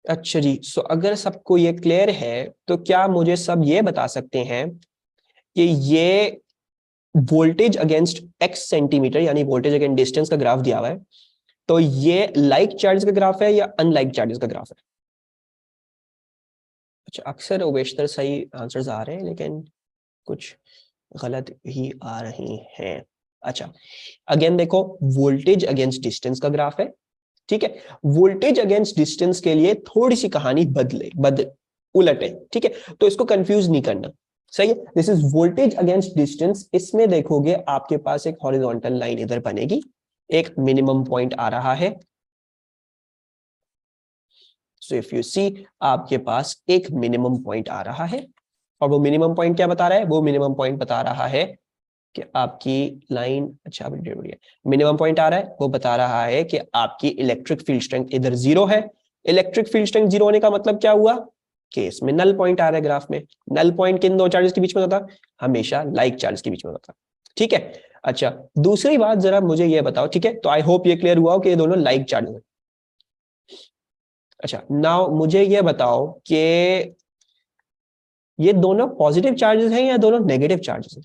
अच्छा जी, सो अगर सबको ये क्लियर है तो क्या मुझे सब ये बता सकते हैं कि ये वोल्टेज अगेंस्ट एक्स सेंटीमीटर यानी वोल्टेज अगेंस्ट डिस्टेंस का ग्राफ दिया हुआ है, तो ये लाइक चार्जेस का ग्राफ है या अनलाइक चार्जेस का ग्राफ है? अच्छा, अक्सर ओवेश्तर सही आंसर्स आ रहे हैं लेकिन कुछ गलत ही आ रही हैं। अच्छा, अगेन देखो, वोल्टेज अगेंस्ट डिस्टेंस का ग्राफ है, ठीक है। वोल्टेज अगेंस्ट डिस्टेंस के लिए थोड़ी सी कहानी उलट है, ठीक है, तो इसको कंफ्यूज नहीं करना। सही है, this is voltage against distance. इसमें देखोगे आपके पास एक हॉरिजॉन्टल लाइन इधर बनेगी, एक मिनिमम पॉइंट आ रहा है। सो इफ यू सी, आपके पास एक मिनिमम पॉइंट आ रहा है, और वो मिनिमम पॉइंट क्या बता रहा है? वो मिनिमम पॉइंट बता रहा है कि आपकी लाइन, अच्छा बढ़िया, मिनिमम पॉइंट आ रहा है, वो बता रहा है कि आपकी इलेक्ट्रिक फील्ड स्ट्रेंथ इधर जीरो है। इलेक्ट्रिक फील्ड स्ट्रेंथ जीरो होने का मतलब क्या हुआ? कि इसमें नल पॉइंट आ रहा है ग्राफ में। नल पॉइंट किन दो चार्जेस के बीच में होता? हमेशा लाइक चार्जेस के बीच में होता, ठीक है। अच्छा, दूसरी बात जरा मुझे ये बताओ, ठीक है, तो आई होप ये क्लियर हुआ हो कि ये दोनों लाइक चार्जेस हैं। अच्छा, नाउ मुझे ये बताओ कि ये दोनों पॉजिटिव चार्जेस हैं या दोनों नेगेटिव चार्जेस हैं?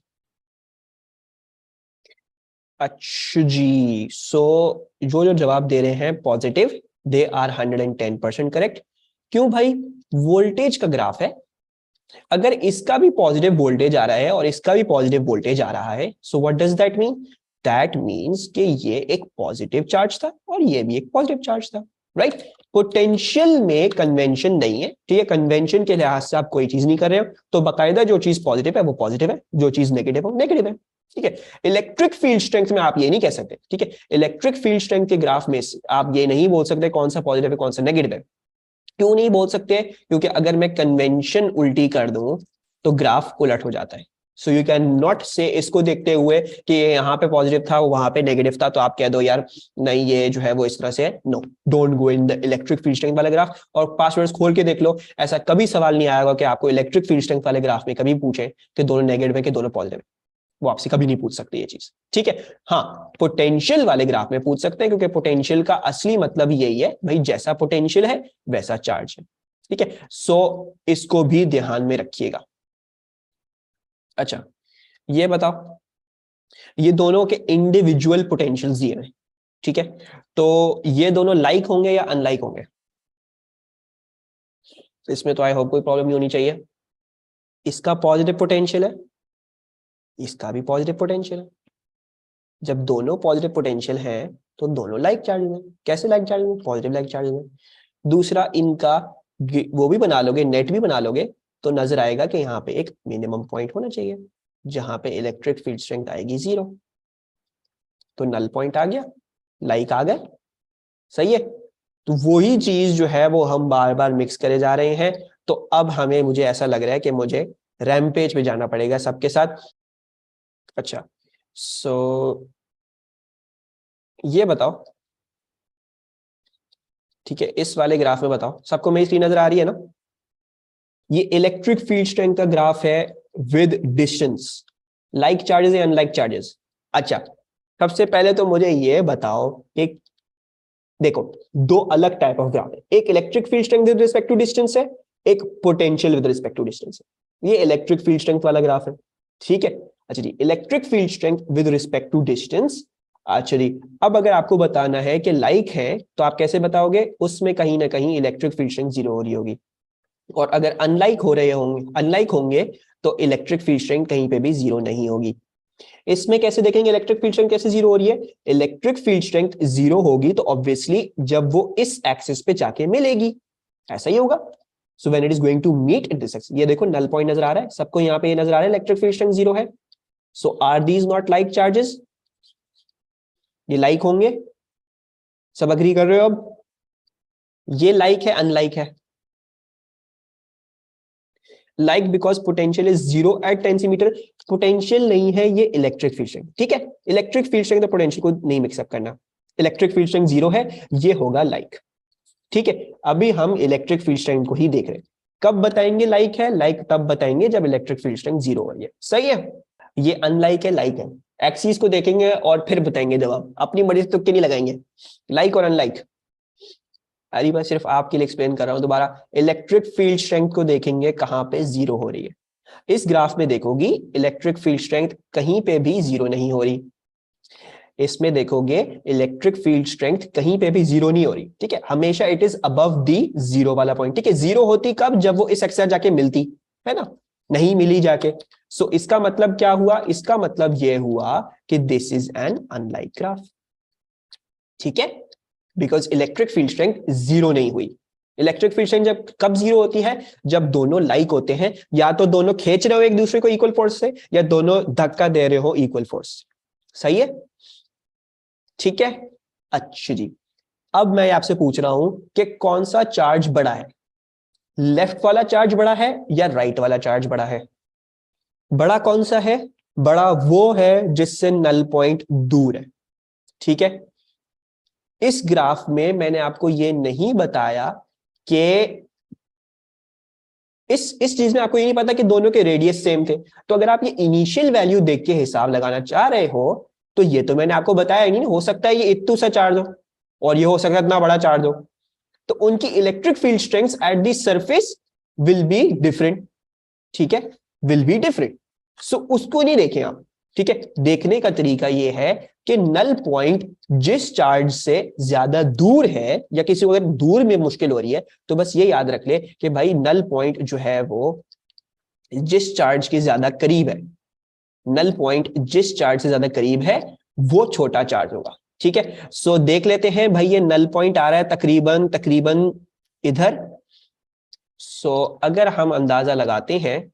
अच्छा जी, सो जो जो जवाब दे रहे हैं पॉजिटिव, दे आर 110% करेक्ट। क्यों भाई? वोल्टेज का ग्राफ है, अगर इसका भी पॉजिटिव वोल्टेज आ रहा है और इसका भी पॉजिटिव वोल्टेज आ रहा है, so what does that mean? That means कि ये एक पॉजिटिव चार्ज था और ये भी एक पॉजिटिव चार्ज था, राइट। पोटेंशियल में कन्वेंशन नहीं है, ठीक है, कन्वेंशन के लिहाज से आप कोई चीज नहीं कर रहे हो, तो बाकायदा जो चीज पॉजिटिव है वो पॉजिटिव है, जो चीज नेगेटिव है वो नेगेटिव है, ठीक है। इलेक्ट्रिक फील्ड स्ट्रेंथ में आप ये नहीं कह सकते, ठीक है, इलेक्ट्रिक फील्ड स्ट्रेंथ के ग्राफ में आप ये नहीं बोल सकते कौन सा पॉजिटिव है कौन सा नेगेटिव है। क्यों नहीं बोल सकते? क्योंकि अगर मैं कन्वेंशन उल्टी कर दूं तो ग्राफ उलट हो जाता है। सो यू कैन नॉट से इसको देखते हुए कि यहाँ पे पॉजिटिव था वहां पे नेगेटिव था, तो आप कह दो यार नहीं ये जो है वो इस तरह से है। No, don't go in the electric field strength वाले ग्राफ, और पासवर्ड्स खोल के देख लो, ऐसा कभी सवाल नहीं आएगा कि आपको इलेक्ट्रिक फील्ड स्ट्रेंथ वाले ग्राफ में कभी पूछे कि दोनों नेगेटिव है कि दोनों पॉजिटिव है। वो आपसे कभी नहीं पूछ सकते ये चीज, ठीक है। हाँ, पोटेंशियल वाले ग्राफ में पूछ सकते हैं, क्योंकि पोटेंशियल का असली मतलब यही है भाई, जैसा पोटेंशियल है वैसा चार्ज है, ठीक है। सो इसको भी ध्यान में रखिएगा। अच्छा, ये बताओ, ये दोनों के इंडिविजुअल पोटेंशियल्स दिए हैं, ठीक है, तो ये दोनों लाइक होंगे या अनलाइक होंगे? इसमें तो आई होप कोई प्रॉब्लम नहीं होनी चाहिए। इसका पॉजिटिव पोटेंशियल है, इसका भी पॉजिटिव पोटेंशियल है। जब दोनों पॉजिटिव पोटेंशियल है तो दोनों लाइक चार्जेस हैं। कैसे लाइक चार्जेस हैं? पॉजिटिव लाइक चार्जेस हैं। दूसरा, इनका वो भी बना लोगे, नेट भी बना लोगे, तो नजर आएगा कि यहाँ पे एक मिनिमम पॉइंट होना चाहिए जहां पे इलेक्ट्रिक फील्ड स्ट्रेंथ आएगी जीरो, तो नल पॉइंट आ गया, लाइक आ गए, सही है। तो वही चीज जो है वो हम बार बार मिक्स करे जा रहे हैं। तो अब हमें, मुझे ऐसा लग रहा है कि मुझे रैम्पेज पे जाना पड़ेगा सबके साथ। अच्छा, सो ये बताओ, ठीक है, इस वाले ग्राफ में बताओ, सबको मेरी स्क्रीन नजर आ रही है ना? ये इलेक्ट्रिक फील्ड स्ट्रेंथ का ग्राफ है विद डिस्टेंस, लाइक चार्जेस या अनलाइक चार्जेस? अच्छा, सबसे पहले तो मुझे ये बताओ कि देखो, दो अलग टाइप ऑफ ग्राफ है, एक electric field strength with respect to distance है, एक potential with respect to distance है। ये इलेक्ट्रिक फील्ड स्ट्रेंथ वाला ग्राफ है, ठीक है। अच्छा जी, electric field strength with respect to distance. अच्छा जी, अब अगर आपको बताना है कि लाइक है तो आप कैसे बताओगे? उसमें कहीं ना कहीं इलेक्ट्रिक फील्ड स्ट्रेंथ जीरो हो रही होगी, और अगर अनलाइक होंगे तो इलेक्ट्रिक फील्ड स्ट्रेंथ कहीं पे भी जीरो नहीं होगी। इसमें कैसे देखेंगे इलेक्ट्रिक फील्ड स्ट्रेंथ कैसे जीरो हो रही है? इलेक्ट्रिक फील्ड स्ट्रेंथ जीरो होगी तो ऑब्वियसली जब वो इस एक्सिस पे जाके मिलेगी, ऐसा ही होगा। So when it is going to meet in this axis, ये देखो नल पॉइंट नजर आ रहा है सबको, यहाँ पे ये नजर आ रहा है इलेक्ट्रिक फील्ड स्ट्रेंथ जीरो है। So are these not like charges? ये लाइक होंगे, सब अग्री कर रहे हो? अब ये लाइक है अनलाइक है? Like because potential is zero at 10 centimetre. Potential नहीं है ये इलेक्ट्रिक फील्ड स्ट्रेंथ, ठीक है। इलेक्ट्रिक फील्ड स्ट्रेंथ पोटेंशियल को नहीं मिक्सअप करना। इलेक्ट्रिक फील्ड स्ट्रेंथ जीरो है, ये होगा लाइक, ठीक है। अभी हम इलेक्ट्रिक फील्ड स्ट्रेंथ को ही देख रहे हैं। कब बताएंगे लाइक है? लाइक तब बताएंगे जब इलेक्ट्रिक फील्ड स्ट्रेंथ जीरो हो रही है, सही है। ये अनलाइक है, लाइक है, एक्सिस को देखेंगे और फिर बताएंगे जवाब, अपनी मर्जी से तुक्के नहीं लगाएंगे। लाइक और अनलाइक, अरे मैं सिर्फ आपके लिए एक्सप्लेन कर रहा हूं दोबारा। इलेक्ट्रिक फील्ड स्ट्रेंथ को देखेंगे कहां पे जीरो हो रही है। इस ग्राफ में देखोगी इलेक्ट्रिक फील्ड स्ट्रेंथ कहीं पे भी जीरो नहीं हो रही। इसमें देखोगे इलेक्ट्रिक फील्ड स्ट्रेंथ कहीं पे भी जीरो नहीं हो रही, ठीक है, हमेशा it is above the zero वाला पॉइंट, ठीक है। जीरो होती कब, जब वो इस एक्स जाके मिलती है ना, नहीं मिली जाके। सो इसका मतलब क्या हुआ, इसका मतलब ये हुआ कि this is an unlike graph, ठीक है, because electric field strength zero नहीं हुई। इलेक्ट्रिक फील्ड स्ट्रेंथ जब कब जीरो होती है, जब दोनों लाइक होते हैं, या तो दोनों खींच रहे हो एक दूसरे को इक्वल फोर्स से, या दोनों धक्का दे रहे हो इक्वल फोर्स। सही है, ठीक है। अच्छा जी, अब मैं आपसे पूछ रहा हूं कि कौन सा चार्ज बड़ा है, लेफ्ट वाला चार्ज बड़ा है या राइट वाला चार्ज बड़ा है। बड़ा कौन सा है, बड़ा वो है जिससे नल पॉइंट दूर है, ठीक है। इस ग्राफ में मैंने आपको ये नहीं बताया कि इस चीज में आपको ये नहीं पता कि दोनों के रेडियस सेम थे। तो अगर आप ये इनिशियल वैल्यू देख के हिसाब लगाना चाह रहे हो, तो ये तो मैंने आपको बताया ही नहीं, हो सकता है ये इतू सा चार्ज हो और ये हो सकता है इतना बड़ा चार्ज हो, तो उनकी electric field strength at the surface will be different, ठीक है, विल बी डिफरेंट। सो उसको नहीं देखें आप, ठीक है। देखने का तरीका यह है कि नल पॉइंट जिस चार्ज से ज्यादा दूर है, या किसी को अगर दूर में मुश्किल हो रही है, तो बस ये याद रख ले कि भाई नल पॉइंट जो है वो जिस चार्ज के ज्यादा करीब है, नल पॉइंट जिस चार्ज से ज्यादा करीब है वो छोटा चार्ज होगा, ठीक है। सो देख लेते हैं भाई, ये नल पॉइंट आ रहा है तकरीबन तकरीबन इधर। सो अगर हम अंदाजा लगाते हैं,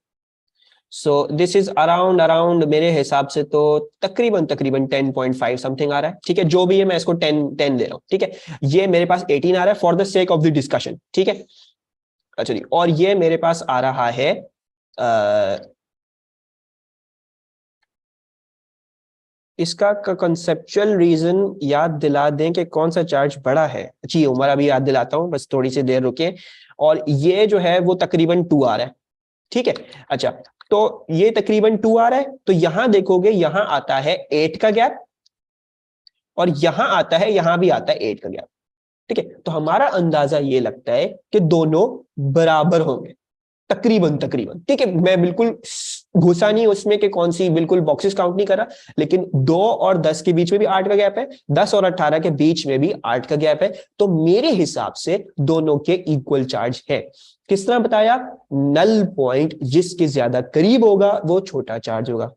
so this is around around मेरे हिसाब से तो तकरीबन तकरीबन 10.5 समथिंग आ रहा है, ठीक है। जो भी है मैं इसको 10 ले रहा हूं, ठीक है। ये मेरे पास 18 आ रहा है for the sake of the discussion, ठीक है। अच्छा जी, और ये मेरे पास आ रहा है इसका कंसेप्चुअल रीजन याद दिला दें कि कौन सा चार्ज बड़ा है। जी उमर, अभी याद दिलाता हूं, बस थोड़ी सी देर रुके। और ये जो है वो तकरीबन 2 आ रहा है, ठीक है। अच्छा, तो ये तकरीबन 2 आ रहा है, तो यहां देखोगे यहां आता है 8 का गैप, और यहां आता है, यहां भी आता है 8 का गैप, ठीक है। तो हमारा अंदाजा ये लगता है कि दोनों बराबर होंगे तकरीबन तकरीबन, ठीक है। मैं बिल्कुल घुसा नहीं उसमें कि कौन सी बिल्कुल बॉक्सेस काउंट नहीं कर रहा, लेकिन 2 और 10 के बीच में भी 8 का गैप है, 10 और 18 के बीच में भी 8 का गैप है, तो मेरे हिसाब से दोनों के इक्वल चार्ज है। किस तरह बताया, नल पॉइंट जिसके ज्यादा करीब होगा वो छोटा चार्ज होगा।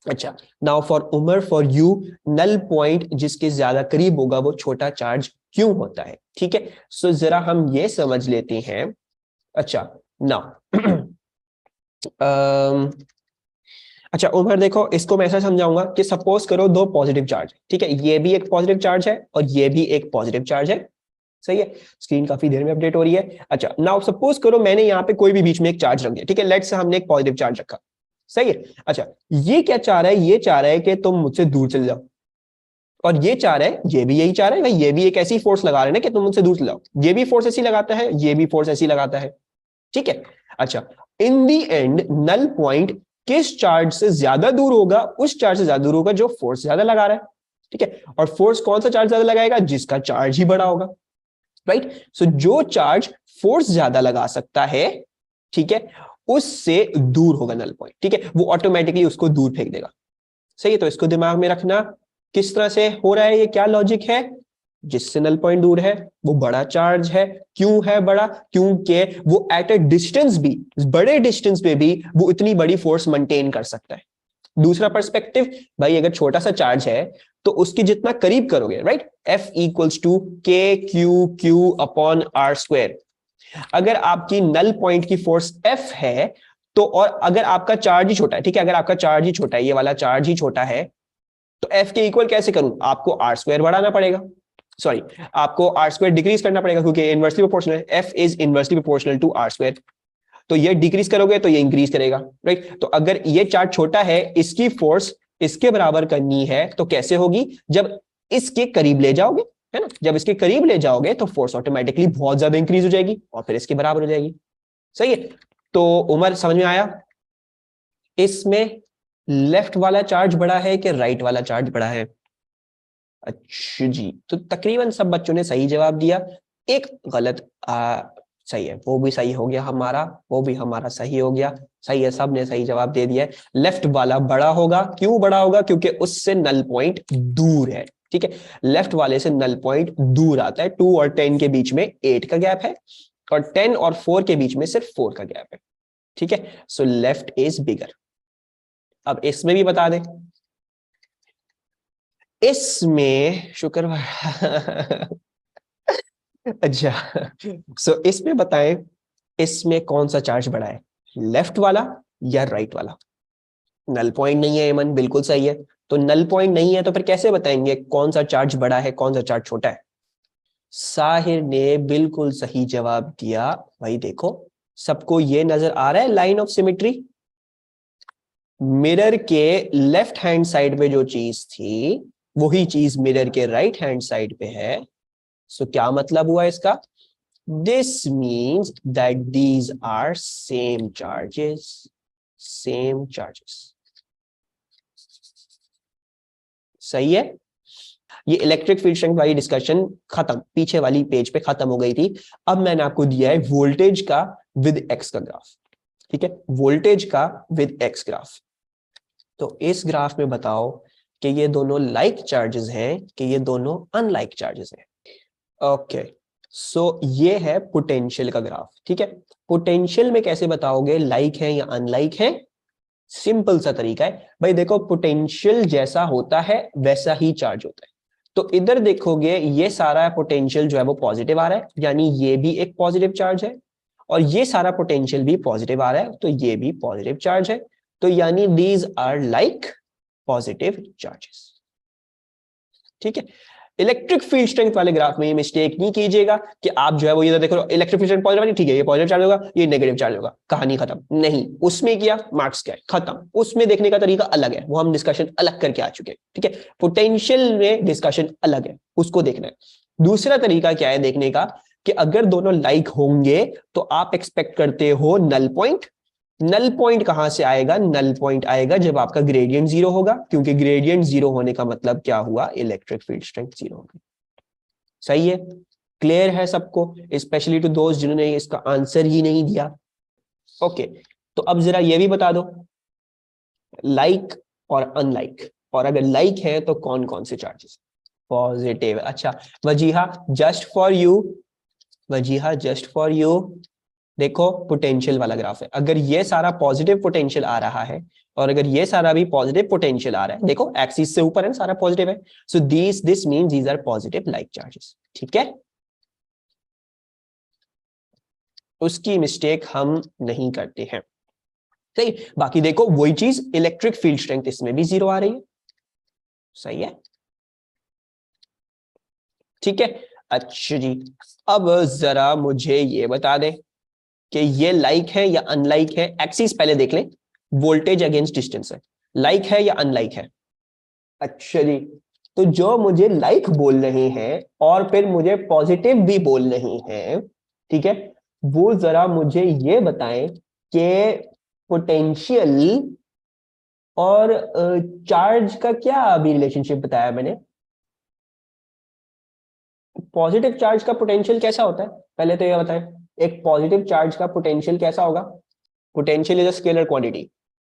अच्छा, now for Umar, for you, null point जिसके ज्यादा करीब होगा वो छोटा चार्ज क्यों होता है, ठीक है। सो जरा हम ये समझ लेते हैं। अच्छा नाउ अच्छा उमर देखो, इसको मैं ऐसा समझाऊंगा कि सपोज करो दो पॉजिटिव चार्ज, ठीक है, ये भी एक पॉजिटिव चार्ज है और ये भी एक पॉजिटिव चार्ज है, सही है। स्क्रीन काफी देर में अपडेट हो रही है। अच्छा नाउ सपोज करो मैंने यहाँ पे कोई भी बीच में एक चार्ज रख दिया, ठीक है, लेट्स से हमने एक पॉजिटिव चार्ज रखा, सही है। अच्छा, ये क्या चाह रहा है, ये चाह रहा है कि तुम मुझसे दूर चले जाओ, और ये चाह रहा है, ये भी यही चाह रहा है भाई, ये भी एक ऐसी फोर्स लगा रहे हैं ना कि तुम मुझसे दूर चले जाओ, ये भी फोर्स ऐसी लगाता है, ये भी फोर्स ऐसी लगाता है, ठीक है। अच्छा, इन दी एंड नल पॉइंट किस चार्ज से ज्यादा दूर होगा, उस चार्ज से ज्यादा दूर होगा जो फोर्स ज्यादा लगा रहा है, ठीक है। और फोर्स कौन सा चार्ज ज्यादा लगाएगा, जिसका चार्ज ही बड़ा होगा, राइट। सो जो चार्ज फोर्स ज्यादा लगा सकता है, ठीक है, उससे दूर होगा नल पॉइंट, ठीक है, वो ऑटोमेटिकली उसको दूर फेंक देगा, सही है। तो इसको दिमाग में रखना, किस तरह से हो रहा है ये, क्या लॉजिक है, जिससे नल पॉइंट दूर है वो बड़ा चार्ज है। क्यों है बड़ा, क्योंकि वो एट ए डिस्टेंस भी, बड़े डिस्टेंस पे भी वो इतनी बड़ी फोर्स मेंटेन कर सकता है। दूसरा पर्सपेक्टिव, भाई अगर छोटा सा चार्ज है तो उसकी जितना करीब करोगे, right, F equals to k q q upon r square. अगर आपकी नल पॉइंट की फोर्स F है, तो और अगर आपका चार्ज ही छोटा है, ठीक है, अगर आपका चार्ज ही छोटा है, ये वाला चार्ज ही छोटा है, तो F के इक्वल कैसे करूं, आपको आर स्क्वायर बढ़ाना पड़ेगा, सॉरी, आपको आर स्क्वायर डिक्रीज करना पड़ेगा, क्योंकि इनवर्सली प्रोपोर्शनल है, F is inversely proportional to r square. तो ये डिक्रीज करोगे तो ये इंक्रीज करेगा, राइट। तो अगर ये चार्ज छोटा है, इसकी फोर्स इसके बराबर करनी है, तो कैसे होगी, जब इसके करीब ले जाओगे, है ना, जब इसके करीब ले जाओगे तो फोर्स ऑटोमेटिकली बहुत ज्यादा इंक्रीज हो जाएगी और फिर इसके बराबर हो जाएगी, सही है। तो उमर समझ में आया, इसमें लेफ्ट वाला चार्ज बड़ा है कि राइट वाला चार्ज बड़ा है। अच्छा जी, तो तकरीबन सब बच्चों ने सही जवाब दिया। एक गलत सही है, वो भी सही हो गया हमारा, वो भी हमारा सही हो गया, सही है, सबने सही जवाब दे दिया है। लेफ्ट वाला बड़ा होगा, क्यों बड़ा होगा? क्योंकि उससे नल पॉइंट दूर है, ठीक है। लेफ्ट वाले से नल पॉइंट दूर आता है, 2 और 10 के बीच में 8 का गैप है, और 10 और 4 के बीच में सिर्फ 4 का गैप है, ठीक है। So left is bigger. अब इसमें भी बता दें, इसमें शुक्रवार अच्छा, सो इसमें बताएं, इसमें कौन सा चार्ज बड़ा है, लेफ्ट वाला या राइट वाला? नल पॉइंट नहीं है एमन, बिल्कुल सही है। तो नल पॉइंट नहीं है तो फिर कैसे बताएंगे कौन सा चार्ज बड़ा है कौन सा चार्ज छोटा है? साहिर ने बिल्कुल सही जवाब दिया। भाई देखो, सबको ये नजर आ रहा है लाइन ऑफ सिमेट्री। मिरर के लेफ्ट हैंड साइड पे जो चीज थी वही चीज मिरर के राइट हैंड साइड पे है। सो क्या मतलब हुआ इसका? This means that these are same charges, same charges. सही है। ये इलेक्ट्रिक फील्ड स्ट्रेंथ वाली डिस्कशन खत्म, पीछे वाली पेज पे खत्म हो गई थी। अब मैंने आपको दिया है वोल्टेज का विद एक्स का ग्राफ, ठीक है, वोल्टेज का विद एक्स ग्राफ। तो इस ग्राफ में बताओ कि ये दोनों लाइक चार्जेस हैं कि ये दोनों अनलाइक चार्जेस हैं। ओके, सो ये है पोटेंशियल का ग्राफ, ठीक है। पोटेंशियल में कैसे बताओगे लाइक है या अनलाइक है? सिंपल सा तरीका है भाई, देखो पोटेंशियल जैसा होता है वैसा ही चार्ज होता है। तो इधर देखोगे ये सारा पोटेंशियल जो है वो पॉजिटिव आ रहा है, यानी ये भी एक पॉजिटिव चार्ज है, और ये सारा पोटेंशियल भी पॉजिटिव आ रहा है, तो ये भी पॉजिटिव चार्ज है। तो यानी these are like positive charges, ठीक है। इलेक्ट्रिक फील्ड स्ट्रेंथ वाले ग्राफ में ये मिस्टेक नहीं कीजिएगा कि आप जो है वो ये देखो इलेक्ट्रिक फील्ड स्ट्रेंथ पॉजिटिव, ठीक है, ये पॉजिटिव चार्ज होगा, ये नेगेटिव चार्ज होगा, कहानी खत्म। नहीं, उसमें किया मार्क्स क्या है, खत्म। उसमें देखने का तरीका अलग है, वो हम डिस्कशन अलग करके आ चुके हैं, ठीक है। पोटेंशियल में डिस्कशन अलग है, उसको देखना है। दूसरा तरीका क्या है देखने का, कि अगर दोनों लाइक होंगे तो आप एक्सपेक्ट करते हो नल पॉइंट। नल पॉइंट कहां से आएगा? नल पॉइंट आएगा जब आपका ग्रेडियंट जीरो होगा, क्योंकि ग्रेडियंट जीरो होने का मतलब क्या हुआ? इलेक्ट्रिक फील्ड स्ट्रेंथ जीरो होगी। सही है, क्लियर है सबको, स्पेशली टू दोस्त जिन्होंने इसका आंसर ही नहीं दिया। ओके, तो अब जरा ये भी बता दो लाइक और अनलाइक, और अगर लाइक है तो कौन कौन से चार्जेस? पॉजिटिव। अच्छा Wajiha, just for you, Wajiha just for you, देखो पोटेंशियल वाला ग्राफ है, अगर ये सारा पॉजिटिव पोटेंशियल आ रहा है और अगर ये सारा भी पॉजिटिव पोटेंशियल आ रहा है, देखो एक्सिस से ऊपर है, सारा पॉजिटिव है, so this means these are positive like charges, ठीक है। उसकी मिस्टेक हम नहीं करते हैं, सही। बाकी देखो वही चीज, इलेक्ट्रिक फील्ड स्ट्रेंथ इसमें भी जीरो आ रही है, सही है, ठीक है। अच्छा जी, अब जरा मुझे ये बता दें कि ये लाइक है या अनलाइक है। एक्सिस पहले देख लें, वोल्टेज अगेंस्ट डिस्टेंस है, लाइक है या अनलाइक है? अच्छा जी, तो जो मुझे लाइक बोल रहे हैं और फिर मुझे पॉजिटिव भी बोल रहे हैं, ठीक है, वो जरा मुझे ये बताएं कि पोटेंशियल और चार्ज का क्या अभी रिलेशनशिप बताया मैंने? पॉजिटिव चार्ज का पोटेंशियल कैसा होता है पहले तो ये बताएं। एक पॉजिटिव चार्ज का पोटेंशियल कैसा होगा? Potential is a scalar quantity,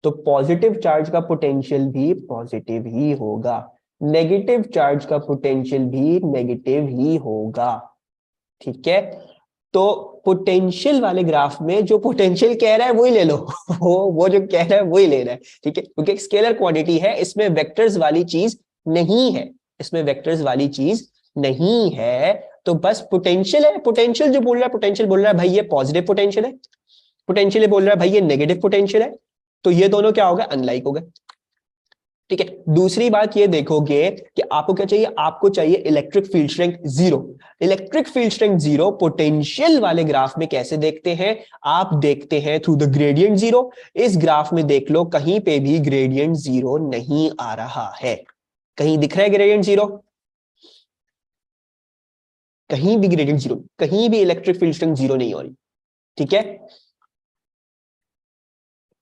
तो पॉजिटिव चार्ज का पोटेंशियल भी पॉजिटिव ही होगा, नेगेटिव चार्ज का पोटेंशियल भी नेगेटिव ही होगा, ठीक है। तो पोटेंशियल वाले ग्राफ में जो पोटेंशियल कह रहा है वही ले लो वो जो कह रहा है वही ले रहा है, ठीक है, क्योंकि एक स्केलर क्वांटिटी है, इसमें वेक्टर्स वाली चीज नहीं है, इसमें वेक्टर्स वाली चीज नहीं है। तो बस पोटेंशियल है, पोटेंशियल जो बोल रहा है, पोटेंशियल बोल रहा है भाई ये पॉजिटिव पोटेंशियल है, पोटेंशियल ये बोल रहा है भाई ये नेगेटिव पोटेंशियल है, तो ये दोनों क्या हो गए? अनलाइक हो गए, ठीक है। दूसरी बात ये देखोगे कि आपको क्या चाहिए, आपको चाहिए electric field strength zero. Electric field strength zero potential वाले ग्राफ में कैसे देखते हैं? आप देखते हैं थ्रू द ग्रेडियंट जीरो। इस ग्राफ में देख लो कहीं पे भी ग्रेडियंट जीरो नहीं आ रहा है, कहीं दिख रहा है ग्रेडियंट जीरो? कहीं भी ग्रेडियंट जीरो, कहीं भी इलेक्ट्रिक फील्ड स्ट्रेंथ जीरो नहीं हो रही, ठीक है।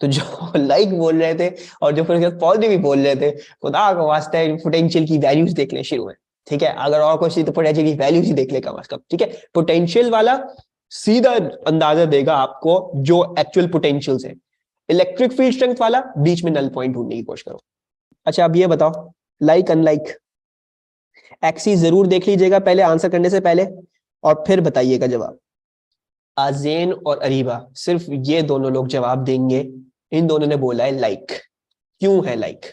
तो जो लाइक बोल रहे थे और जो फिर पॉजिटिव भी बोल रहे थे, खुदा का वास्ता है पोटेंशियल की वैल्यूज देख लें शुरू में, ठीक है, अगर और कुछ तो पोटेंशियल की वैल्यूज ही देख ले कम से कम। ठीक है, पोटेंशियल वाला सीधा अंदाजा देगा आपको जो एक्चुअल पोटेंशियल्स है। इलेक्ट्रिक फील्ड स्ट्रेंथ वाला बीच में नल पॉइंट ढूंढने की कोशिश करो। अच्छा अब ये बताओ, लाइक अनलाइक एक्सिस जरूर देख लीजिएगा पहले आंसर करने से पहले, और फिर बताइएगा जवाब। आजेन और अरीबा सिर्फ ये दोनों लोग जवाब देंगे, इन दोनों ने बोला है लाइक। क्यों है लाइक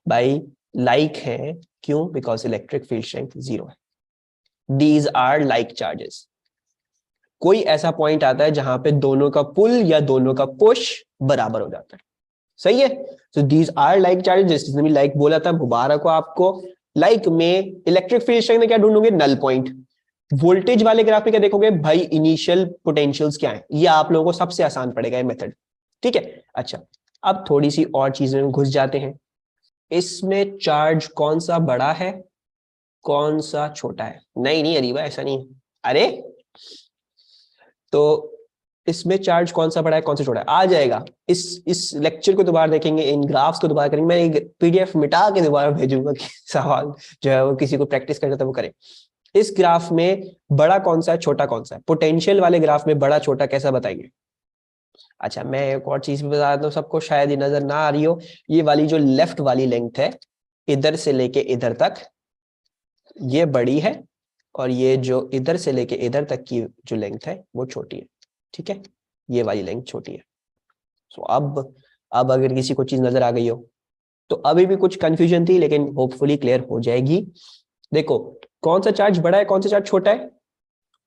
भाई? लाइक है क्यों? बिकॉज इलेक्ट्रिक फील्ड स्ट्रेंथ 0 है। These are like charges. कोई ऐसा पॉइंट आता है जहां पे दोनों का पुल या दोनों का पुश बराबर हो जाता है। सही है, तो दीज आर लाइक चार्जेस, जिसने भी लाइक बोला था मुबारक हो आपको। लाइक में इलेक्ट्रिक फील्ड स्ट्रेंथ में क्या ढूंढोगे? Null point. वोल्टेज वाले ग्राफ में क्या देखोगे भाई? इनिशियल पोटेंशियल्स क्या है। ये आप लोगों को सबसे आसान पड़ेगा ये मेथड। ठीक है, अच्छा अब थोड़ी सी और चीजें में घुस जाते हैं। इसमें चार्ज कौन सा बड़ा है, कौन सा छोटा है? नहीं नहीं अरीबा ऐसा नहीं है। अरे तो इसमें चार्ज कौन सा बड़ा है कौन सा छोटा है आ जाएगा। इस लेक्चर को दोबारा देखेंगे, इन ग्राफ्स को दोबारा करेंगे। मैं एक पीडीएफ मिटा के दोबारा भेजूंगा कि सवाल जो है वो किसी को प्रैक्टिस करना था वो करे। इस ग्राफ में बड़ा कौन सा है छोटा कौन सा है? पोटेंशियल वाले ग्राफ में बड़ा छोटा कैसा बताइए? अच्छा मैं एक और चीज भी बता देता हूँ सबको, शायद ये नजर ना आ रही हो। ये वाली जो लेफ्ट वाली लेंथ है इधर से लेके इधर तक ये बड़ी है, और ये जो इधर से लेके इधर तक की जो लेंथ है वो छोटी है। ठीक है, ये वाली लेंथ छोटी है। सो अब अगर किसी को चीज नजर आ गई हो तो अभी भी कुछ कंफ्यूजन थी लेकिन होपफुली क्लियर हो जाएगी। देखो कौन सा चार्ज बड़ा है कौन सा चार्ज छोटा है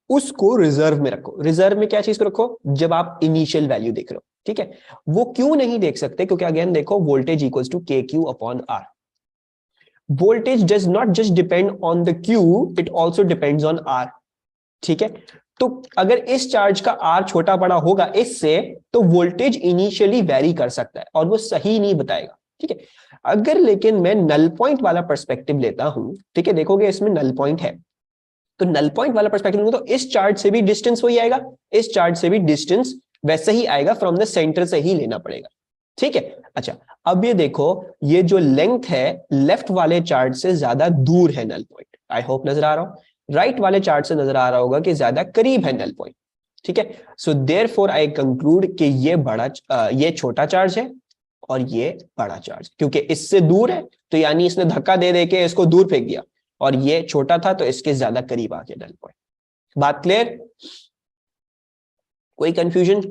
उसको रिजर्व में रखो। रिजर्व में क्या चीज को रखो? जब आप इनिशियल वैल्यू देख रहे हो। ठीक है, वो क्यों नहीं देख सकते? क्योंकि अगेन देखो voltage equals to k q upon r. Voltage does not just depend on the q, it also depends on r. ठीक है, तो अगर इस चार्ज का आर छोटा बड़ा होगा इससे, तो वोल्टेज इनिशियली वेरी कर सकता है और वो सही नहीं बताएगा। ठीक है, अगर लेकिन मैं नल पॉइंट वाला पर्सपेक्टिव लेता हूं, ठीक है, देखोगे इसमें नल पॉइंट है, तो नल पॉइंट वाला पर्सपेक्टिव लूंगा तो इस चार्ज से भी डिस्टेंस वही आएगा, इस चार्ज से भी डिस्टेंस वैसे ही आएगा, फ्रॉम द सेंटर से ही लेना पड़ेगा। ठीक है, अच्छा अब ये देखो ये जो लेंथ है लेफ्ट वाले चार्ज से ज्यादा दूर है नल पॉइंट। आई होप नजर आ रहा हो। राइट वाले चार्ज से नजर आ रहा होगा कि ज्यादा करीब है नल पॉइंट। ठीक है, सो देयरफॉर आई कंक्लूड कि ये छोटा चार्ज है और ये बड़ा चार्ज, क्योंकि इससे दूर है तो यानी इसने धक्का दे दे के इसको दूर फेंक दिया, और ये छोटा था तो इसके ज्यादा करीब आ गया नल पॉइंट। बात क्लियर? कोई कंफ्यूजन?